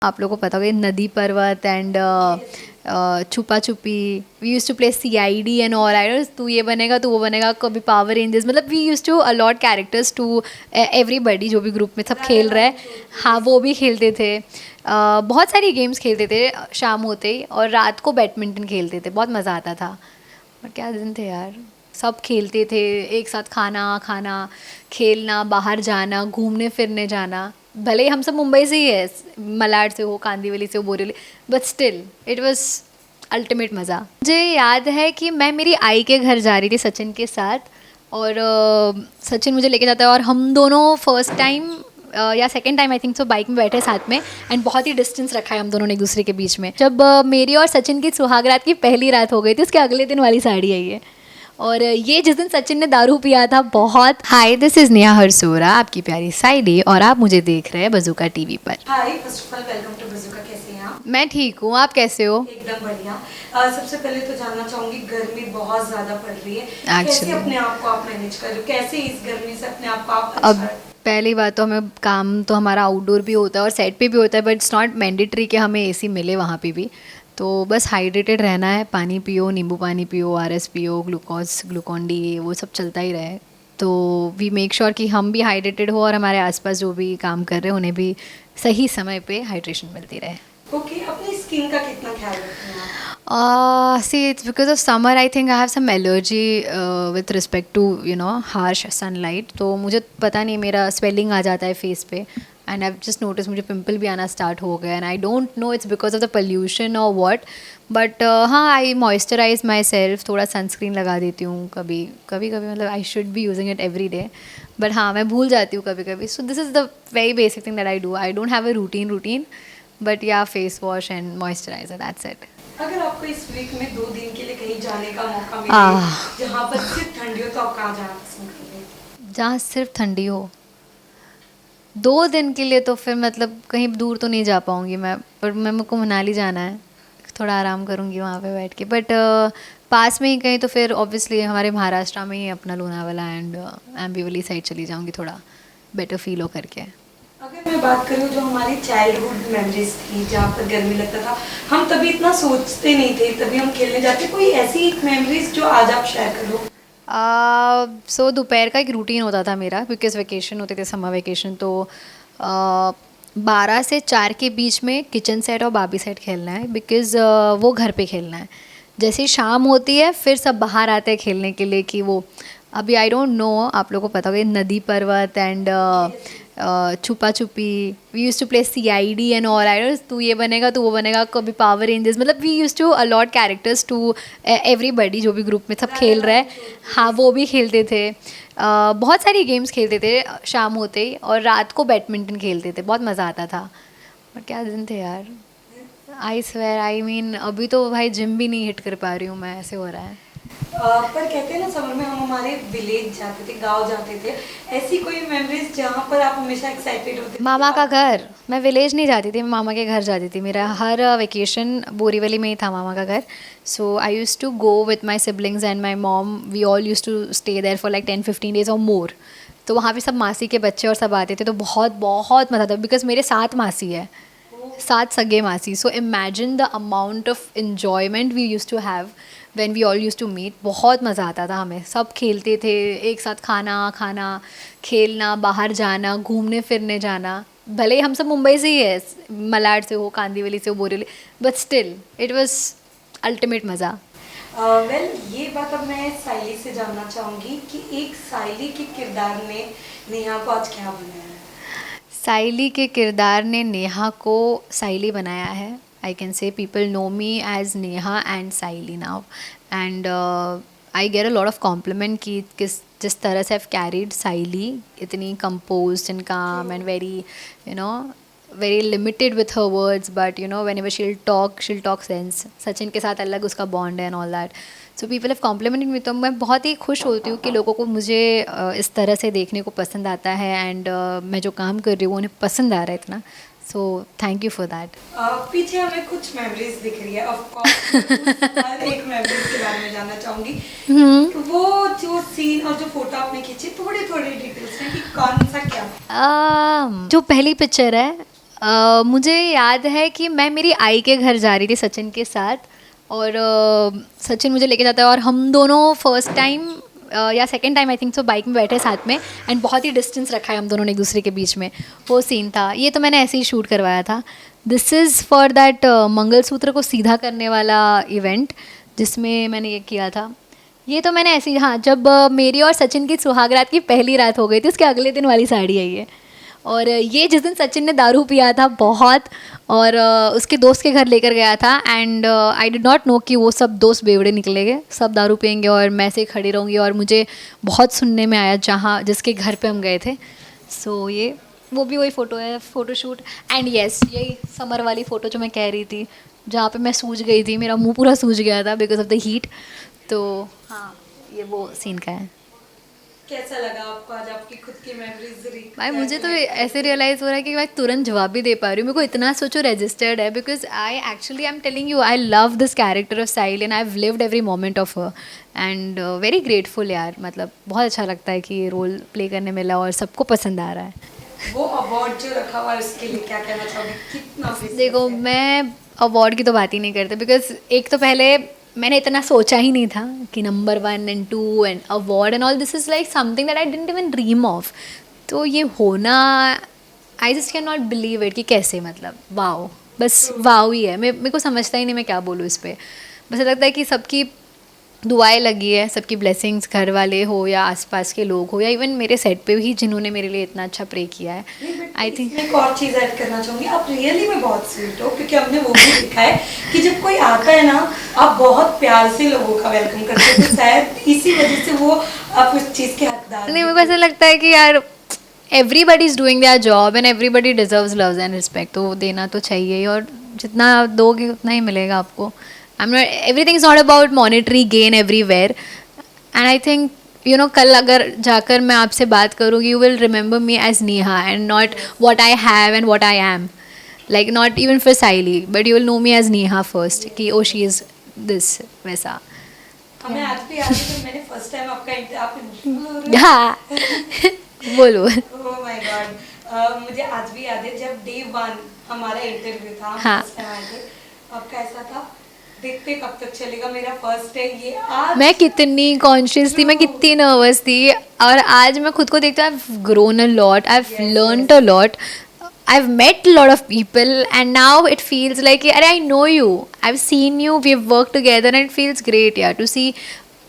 आप लोगों को पता होगा नदी पर्वत एंड छुपा छुपी, we use to play CID and all. I तू ये बनेगा, तू वो बनेगा, कभी पावर रेंजर्स, मतलब we use to allot characters to everybody, जो भी ग्रुप में सब खेल रहा है। हाँ, वो भी खेलते थे। बहुत सारी गेम्स खेलते थे शाम होते ही, और रात को बैडमिंटन खेलते थे, बहुत मज़ा आता था। और क्या दिन थे यार, सब खेलते थे एक साथ, खाना खेलना, बाहर जाना, घूमने फिरने जाना। भले ही हम सब मुंबई से ही है, मलाड से हो, कांदीवली से हो, Borivali, but still it was ultimate मज़ा। मुझे याद है कि मैं मेरी आई के घर जा रही थी सचिन के साथ, और सचिन मुझे लेके जाता है, और हम दोनों फर्स्ट टाइम या second time I think so bike में बैठे साथ में, एंड बहुत ही डिस्टेंस रखा है हम दोनों ने एक दूसरे के बीच में। जब मेरी और सचिन की सुहागरात की पहली रात हो गई थी, उसके अगले दिन वाली साड़ी है ये। और ये जिस दिन सचिन ने दारू पिया था बहुत। हाय, दिस इज नेहा हरसोरा, आपकी प्यारी साइडी, और आप मुझे देख रहे हैं बज़ूका टीवी पर। Hi, first of all welcome to Bazooka. कैसे हैं आप? मैं ठीक हूँ, आप कैसे हो? एकदम बढ़िया। सबसे पहले तो जानना चाहूंगी, गर्मी बहुत ज्यादा पड़ रही है, कैसे Actually, अपने आप को आप मैनेज कर रहे हो? कैसे इस गर्मी से अपने आप को आप अब पहली बात तो हमें काम तो हमारा आउटडोर भी होता है और सेट पे भी होता है, बट इट्स नॉट मैंडेटरी कि हमें AC मिले वहाँ पे भी। तो बस हाइड्रेटेड रहना है, पानी पियो, नींबू पानी पियो, RS पियो, ग्लूकॉन डी, वो सब चलता ही रहे। तो वी मेक श्योर कि हम भी हाइड्रेटेड हो, और हमारे आसपास जो भी काम कर रहे हैं उन्हें भी सही समय पे हाइड्रेशन मिलती रहे। ओके, अपनी स्किन का कितना ख्याल रखते हैं आप? See, it's because of summer. I think I have some allergy with respect to harsh sunlight. तो मुझे पता नहीं, मेरा swelling आ जाता है face पे, and I've just noticed मुझे पिंपल भी आना स्टार्ट हो गया, and I don't know it's because of the pollution or what, but हाँ, I moisturize myself, थोड़ा sunscreen लगा देती हूँ कभी कभी, मतलब I should be using it every day, but हाँ, मैं भूल जाती हूँ कभी कभी. So this is the very basic thing that I do. I don't have a routine, but yeah, face wash and moisturizer, that's it. अगर आपको इस वीक में 2 दिन के लिए कहीं जाने का मौका मिले, जहाँ पर सिर्फ ठंडी हो, तो आप कहाँ जाना पसंद करेंगे? जहाँ सिर्फ ठंडी हो 2 दिन के लिए, तो फिर मतलब कहीं दूर तो नहीं जा पाऊँगी मैं, पर मेरे को मनाली जाना है, थोड़ा आराम करूँगी वहाँ पे बैठ के, बट पास में ही कहीं तो फिर ऑब्वियसली हमारे महाराष्ट्र में ही अपना लोनावाला एंड एम्बीवली साइड चली जाऊँगी, थोड़ा बेटर फील हो करके। अगर मैं बात करूँ जो हमारी चाइल्डहुड मेमोरीज थी, जहाँ पर गर्मी लगता था, हम तभी इतना सोचते नहीं थे, तभी हम खेलने जाते, कोई ऐसी मेमोरीज जो आज आप शेयर करो? सो दोपहर का एक रूटीन होता था मेरा, बिकॉज वेकेशन होते थे, समर वेकेशन, तो 12 से 4 के बीच में किचन सेट और बाबी सेट खेलना है, बिकॉज वो घर पे खेलना है। जैसे ही शाम होती है फिर सब बाहर आते हैं खेलने के लिए, कि वो अभी आई डोंट नो, आप लोगों को पता होगा नदी पर्वत एंड छुपा छुपी, we use to play CID and all. I तू ये बनेगा, तू वो बनेगा, कभी पावर रेंजर्स, मतलब we use to allot characters to everybody, जो भी ग्रुप में सब खेल रहा है। हाँ, वो भी खेलते थे। बहुत सारी गेम्स खेलते थे शाम होते ही, और रात को बैडमिंटन खेलते थे, बहुत मज़ा आता था। और क्या दिन थे यार, आई स्वेयर, आई मीन अभी तो भाई जिम भी नहीं हिट कर पा रही हूँ मैं, ऐसे हो रहा है। पर कहते हैं ना, समर में हम हमारे विलेज जाते थे, गांव जाते थे, ऐसी कोई मेमोरीज जहाँ पर आप हमेशा एक्साइटेड होते थे? मामा का घर, मैं विलेज नहीं जाती थी, मैं मामा के घर जाती थी। मेरा हर वेकेशन बोरीवली में ही था मामा का घर। So I use to go with my siblings and my mom, we all use to stay there for like 10-15 days और मोर। तो वहाँ पे सब मासी के बच्चे और सब आते थे, तो बहुत बहुत मज़ा था, बिकॉज मेरे 7 मासी है, 7 सगे मासी। So imagine the amount of enjoyment we use to have when we all use to meet. बहुत मज़ा आता था हमें, सब खेलते थे एक साथ, खाना खेलना, बाहर जाना, घूमने फिरने जाना। भले ही हम सब मुंबई से ही है, मलाड से हो, कांदीवली से हो, Borivali, but still it was ultimate मज़ा। वेल, ये बात अब मैं साइली से जानना चाहूँगी कि एक साइली के किरदार ने नेहा को आज क्या बनाया है? साइली के किरदार ने नेहा को साइली बनाया है। I can say people know me as Neha and Saili now, and I get a lot of compliment कि जिस तरह से आई कैरीड साइली, इतनी composed and calm and very limited with her words, but whenever she'll talk sense. Sachin के साथ अलग उसका bond है and all that. So people have complimented me, तो मैं बहुत ही खुश होती हूँ कि लोगों को मुझे इस तरह से देखने को पसंद आता है, एंड मैं जो काम कर रही हूँ उन्हें पसंद आ रहा है इतना। So thank you for that. पीछे हमें कुछ मेमोरीज दिख रही है, ऑफ कोर्स हर एक मेमोरीज के बारे में जानना चाहूँगी। वो जो सीन और जो फोटो आपने खींची, थोड़े थोड़े डिटेल्स में कि कौन सा क्या? जो पहली पिक्चर है, मुझे याद है कि मैं मेरी आई के घर जा रही थी सचिन के साथ, और सचिन मुझे लेके जाता है और हम दोनों फर्स्ट टाइम या second time I think so bike में बैठे साथ में, एंड बहुत ही डिस्टेंस रखा है हम दोनों ने एक दूसरे के बीच में, वो सीन था। ये तो मैंने ऐसे ही शूट करवाया था। This is for that mangalsutra को सीधा करने वाला इवेंट जिसमें मैंने ये किया था। ये तो मैंने ऐसे ही, हाँ, जब मेरी और सचिन की सुहागरात की पहली रात हो गई थी उसके अगले दिन वाली साड़ी है ये। और ये जिस दिन सचिन ने दारू पिया था बहुत, और उसके दोस्त के घर लेकर गया था, and I did not know कि वो सब दोस्त बेवड़े निकलेंगे, सब दारू पियेंगे और मैं ऐसे ही खड़ी रहूँगी, और मुझे बहुत सुनने में आया जहाँ जिसके घर पे हम गए थे। सो ये वो भी वही फ़ोटो है, फ़ोटोशूट। एंड येस, यही समर वाली फ़ोटो जो मैं कह रही थी, जहाँ पे मैं सूज गई थी, मेरा मुंह पूरा सूज गया था बिकॉज ऑफ द हीट। तो हाँ, ये वो सीन का है। कैसा लगा आपको आज आपकी खुद की मेमोरीज? भाई मुझे तो ऐसे रियलाइज़ हो रहा है कि मैं तुरंत जवाब भी दे पा रही हूँ। मेरे को इतना सोचो रजिस्टर्ड है, because I am telling you, I love this character of Sahil and I have lived every moment of her, and very grateful यार। मतलब बहुत अच्छा लगता है कि ये रोल प्ले करने मिला और सबको पसंद आ रहा है। वो अवार्ड जो रखा हुआ है उसके लिए क्या कहना चाहोगे? कितना precious देखो, है? मैं अवार्ड की तो बात ही नहीं करते, बिकॉज एक तो पहले मैंने इतना सोचा ही नहीं था कि number 1 and 2 and award and all, this is like something that I didn't even dream of. तो ये होना, I just can not believe it कि कैसे, मतलब वाओ, बस वाओ ही है। मेरे को समझता ही नहीं मैं क्या बोलूँ इस पर। बस ऐसा लगता है कि सबकी दुआएं लगी है, सबकी ब्लेसिंग्स, घर वाले हो या आसपास के लोग हो या इवन मेरे सेट पे भी जिन्होंने मेरे लिए इतना अच्छा प्रे किया है। आई थिंक मैं एक और चीज़ ऐड करना चाहूँगी, आप रियली में बहुत स्वीट हो, क्योंकि हमने वो भी देखा है कि जब कोई आता है ना, आप बहुत प्यार से लोगों का वेलकम करते हो, तो शायद इसी वजह से वो आप उस चीज़ के हकदार नहीं, मेरे को ऐसा लगता है कि यार everybody is doing their job and everybody deserves love and respect, तो देना तो चाहिए ही, और जितना दोगे उतना ही मिलेगा आपको। everything is not about monetary gain everywhere, and I think you know, कल अगर जाकर मैं आपसे बात करूँगी, you will remember me as Neha and not what I have and what I am, like not even for Saili, but you will know me as Neha first कि oh she is this, वैसा। हमें आज भी याद है जब मैंने first time आपका हाँ बोलो। ओह माय गॉड, मुझे आज भी याद है जब डे 1 हमारा इंटरव्यू था, हाँ। फर्स्ट टाइम आए थे, आपका ऐसा था देखते कब तक चलेगा, मेरा फर्स्ट है ये। आज मैं कितनी कॉन्शियस थी, मैं कितनी नर्वस थी, और आज मैं खुद को देखती हूँ, I have grown a lot, I have learned a lot, I have met lot of people, and now it feels like अरे I know you, I have seen you, we have work together, and it feels great यार to see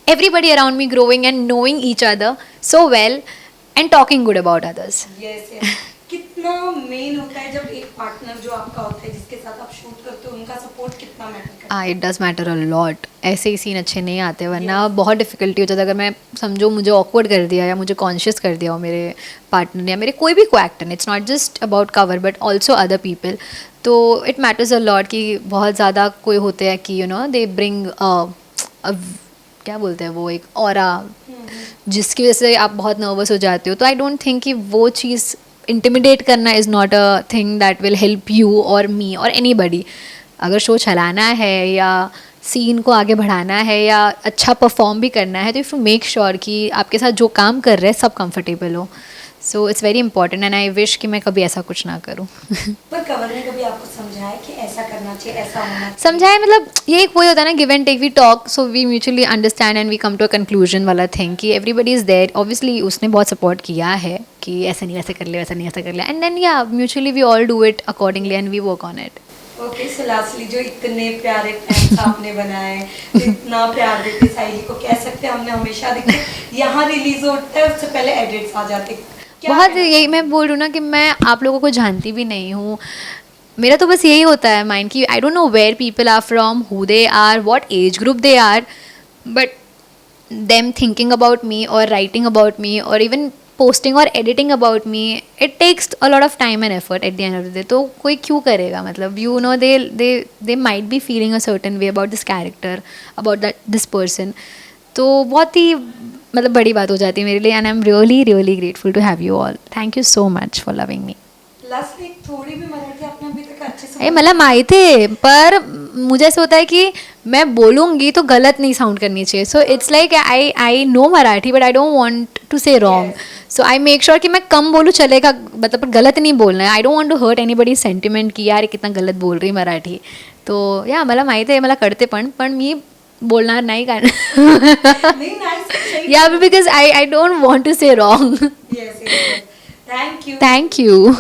everybody around me growing and knowing each other so well and talking good about others. Yes yes, कितना main होता है जब एक partner जो आपका होता है जिसके साथ आप शूट करते हो, उनका सपोर्ट कितना मैटर करता है। It does matter a lot. ऐसे ही सीन अच्छे नहीं आते, वरना बहुत डिफिकल्टी हो जाता है। अगर मैं समझो मुझे ऑकवर्ड कर दिया या मुझे कॉन्शियस कर दिया हो मेरे पार्टनर ने या मेरे कोई भी को एक्टर ने, it's not just about cover but also other people, तो इट मैटर्स अ लॉट कि बहुत ज़्यादा कोई होते हैं कि यू नो दे ब्रिंग क्या बोलते हैं वो, एक ऑरा जिसकी वजह से आप बहुत नर्वस हो जाते हो। तो आई डोंट थिंक कि वो चीज़ इंटिमिडेट करना is not a thing that will help you और मी और एनीबडी। अगर शो चलाना है या सीन को आगे बढ़ाना है या अच्छा परफॉर्म भी करना है, तो इफ़ यू मेक श्योर कि आपके साथ जो काम कर रहे हैं सब कंफर्टेबल हो। So it's very important and I wish कि मैं कभी ऐसा कुछ ना करूँ। पर कवर ने कभी आपको समझाया कि ऐसा करना चाहिए, ऐसा होना चाहिए? समझाए, मतलब ये एक वही होता है ना, give and take, we talk so we mutually understand and we come to a conclusion वाला थिंग कि एवरीबडी इज़ देयर। ऑब्वियसली उसने बहुत सपोर्ट किया है कि ऐसा नहीं ऐसा कर ले, वैसा नहीं ऐसा कर ले, एंड देन या mutually we all do it accordingly and we work on it. Okay, so lastly जो इतने प्यारे फैंस आपने बनाए, इतना प्यार देते साहिल को, कह सकते हैं हमने हमेशा देखे, यहाँ रिलीज होता है उससे पहले एडिट्स आ जाते, बहुत यही मैं बोल रही हूँ ना कि मैं आप लोगों को जानती भी नहीं हूँ। मेरा तो बस यही होता है माइंड कि I don't know where people are from, who they are, what age group they are, but them thinking about me और राइटिंग अबाउट मी और इवन पोस्टिंग और editing about me, it takes a lot of time and effort at the end of the day. तो कोई क्यों करेगा, मतलब you know they might be feeling a certain way about this character, about this person. तो बहुत ही मतलब बड़ी बात हो जाती है मेरे लिए, and I am really really grateful to have you all. Thank you so much for loving me. Lastly थोड़ी भी मराठी आपने अभी तक अच्छे से मतलब आए थे, पर मुझे ऐसा होता है कि मैं बोलूँगी तो गलत नहीं साउंड करनी चाहिए. So it's like I know Marathi but I don't want to say wrong. So I make sure की मैं कम बोलूँ चलेगा, मतलब गलत नहीं बोलना है. I don't want to hurt anybody sentiment की यार कितना गलत बोल रही मराठी. तो या मला माहिती आहे मला कळते पण मी बोलणार नाही कारण नहीं नाइस. या because I don't want to say wrong. Yes. Thank you. Thank you.